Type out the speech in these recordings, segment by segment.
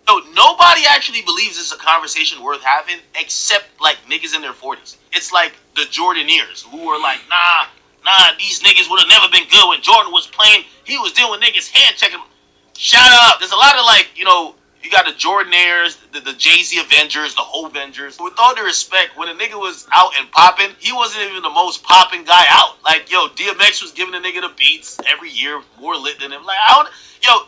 Yo, nobody actually believes this is a conversation worth having except like niggas in their 40s. It's like the Jordanaires who were like, nah, these niggas would have never been good when Jordan was playing. He was dealing with niggas hand checking. Shut up. There's a lot of like, you got the Jordanaires, the JayZ Avengers, the Whole Avengers. With all due respect, when a nigga was out and popping, he wasn't even the most popping guy out. Like, DMX was giving a nigga the beats every year, more lit than him. Like,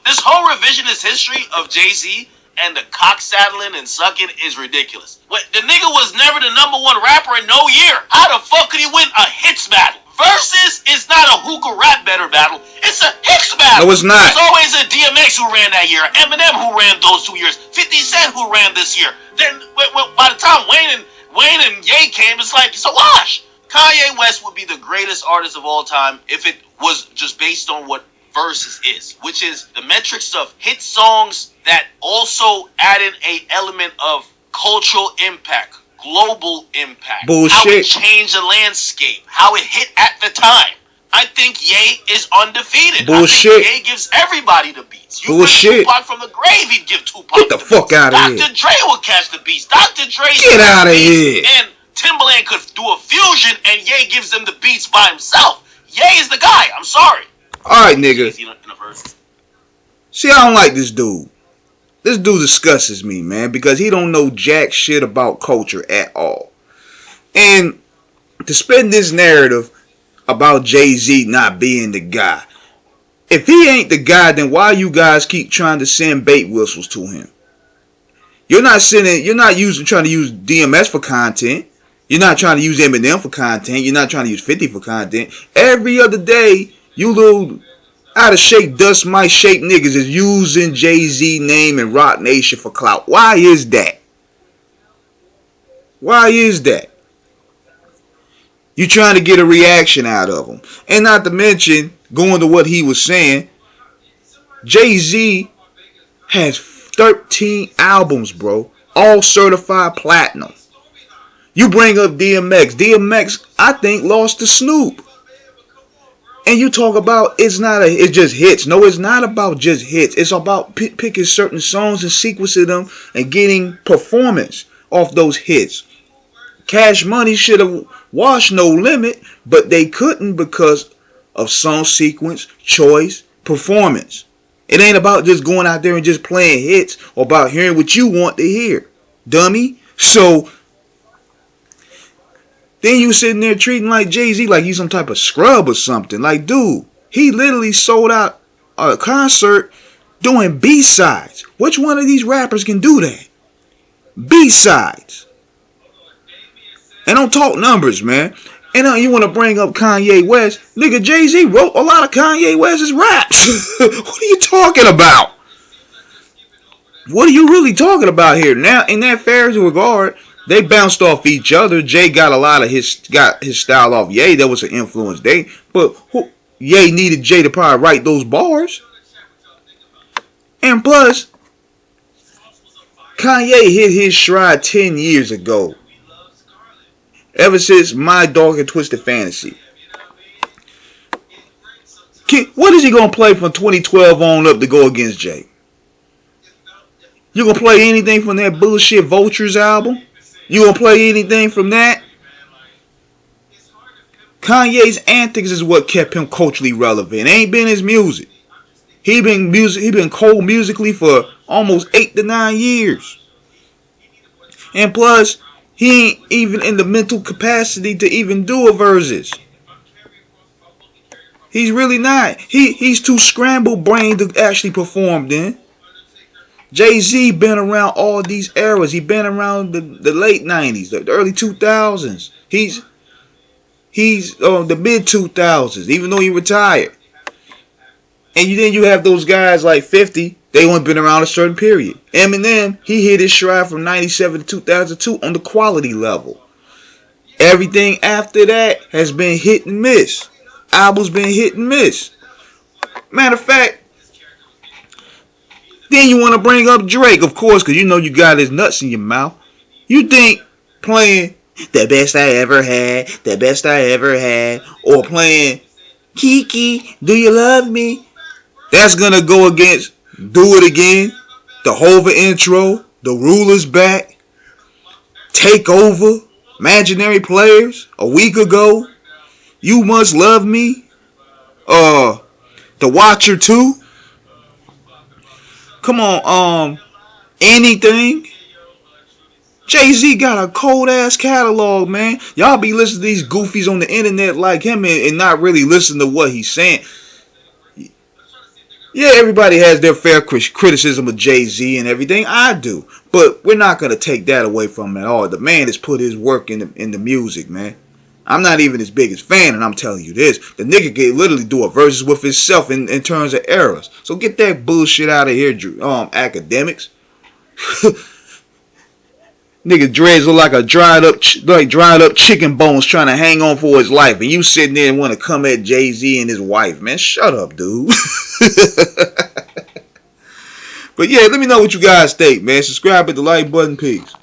this whole revisionist history of JayZ and the cock saddling and sucking is ridiculous. The nigga was never the number one rapper in no year. How the fuck could he win a hits battle? Versus is not a hookah rap battle. It's a hits battle. No, it's not. There's always a DMX who ran that year, Eminem who ran those 2 years, 50 Cent who ran this year. Then by the time Wayne and Ye came, it's like it's a wash. Kanye West would be the greatest artist of all time if it was just based on what verses is, which is the metrics of hit songs that also added a element of cultural impact, global impact, bullshit. How it changed the landscape, how it hit at the time. I think Ye is undefeated. Bullshit. I think Ye gives everybody the beats. You Bullshit. Tupac from the grave, he'd give Tupac Get the fuck out of here. Dr. Dre would catch the beats. Dr. Dre Get out of here. And Timbaland could do a fusion, and Ye gives them the beats by himself. Ye is the guy. I'm sorry. Alright, nigga. See, I don't like this dude. This dude disgusts me, man, because he don't know jack shit about culture at all. And to spin this narrative about JayZ not being the guy. If he ain't the guy, then why you guys keep trying to send bait whistles to him? You're not trying to use DMS for content. You're not trying to use Eminem for content. You're not trying to use 50 for content. Every other day, you little out of shape dust mite shape niggas is using JayZ name and Rock Nation for clout. Why is that? Why is that? You trying to get a reaction out of him. And not to mention, going to what he was saying, JayZ has 13 albums, bro. All certified platinum. You bring up DMX. DMX, I think, lost to Snoop. And you talk about it's just hits. No, it's not about just hits. It's about picking certain songs and sequencing them and getting performance off those hits. Cash Money should have washed No Limit, but they couldn't because of song sequence, choice, performance. It ain't about just going out there and just playing hits or about hearing what you want to hear, dummy. So then you sitting there treating like JayZ like he's some type of scrub or something. Like, dude, he literally sold out a concert doing B-sides. Which one of these rappers can do that? B-sides. And don't talk numbers, man. And you want to bring up Kanye West. Nigga, JayZ wrote a lot of Kanye West's raps. What are you talking about? What are you really talking about here? Now, in that fair regard, they bounced off each other. Jay got a lot of his style off Ye. That was an influence there. But Ye needed Jay to probably write those bars. And plus, Kanye hit his stride 10 years ago. Ever since My Dark and Twisted Fantasy. What is he going to play from 2012 on up to go against Jay? You going to play anything from that bullshit Vultures album? You going to play anything from that? Kanye's antics is what kept him culturally relevant. It ain't been his music. He been cold musically for almost 8 to 9 years. And plus, he ain't even in the mental capacity to even do a verses. He's really not. He's too scrambled brain to actually perform then. JayZ been around all these eras. He been around the late 90s, the early 2000s. He's the mid 2000s, even though he retired. And then you have those guys like 50. They only been around a certain period. Eminem, he hit his stride from 97 to 2002 on the quality level. Everything after that has been hit and miss. Albums been hit and miss. Matter of fact, then you want to bring up Drake, of course, because you know you got his nuts in your mouth. You think playing The Best I Ever Had, The Best I Ever Had, or playing Kiki, Do You Love Me, that's going to go against Do It Again, The Hova intro, The Ruler's Back, Take Over, Imaginary Players, A Week Ago, You Must Love Me, The Watcher 2. Come on, Anything. JayZ got a cold ass catalog, man. Y'all be listening to these goofies on the internet like him and not really listen to what he's saying. Yeah, everybody has their fair criticism of JayZ and everything. I do. But we're not going to take that away from him at all. The man has put his work in the music, man. I'm not even his biggest fan, and I'm telling you this. The nigga can literally do a verses with himself in terms of errors. So get that bullshit out of here, Akademiks. Nigga dreads look like dried up chicken bones trying to hang on for his life, and you sitting there and want to come at JayZ and his wife, man. Shut up, dude. But yeah, let me know what you guys think, man. Subscribe, hit the like button. Peace.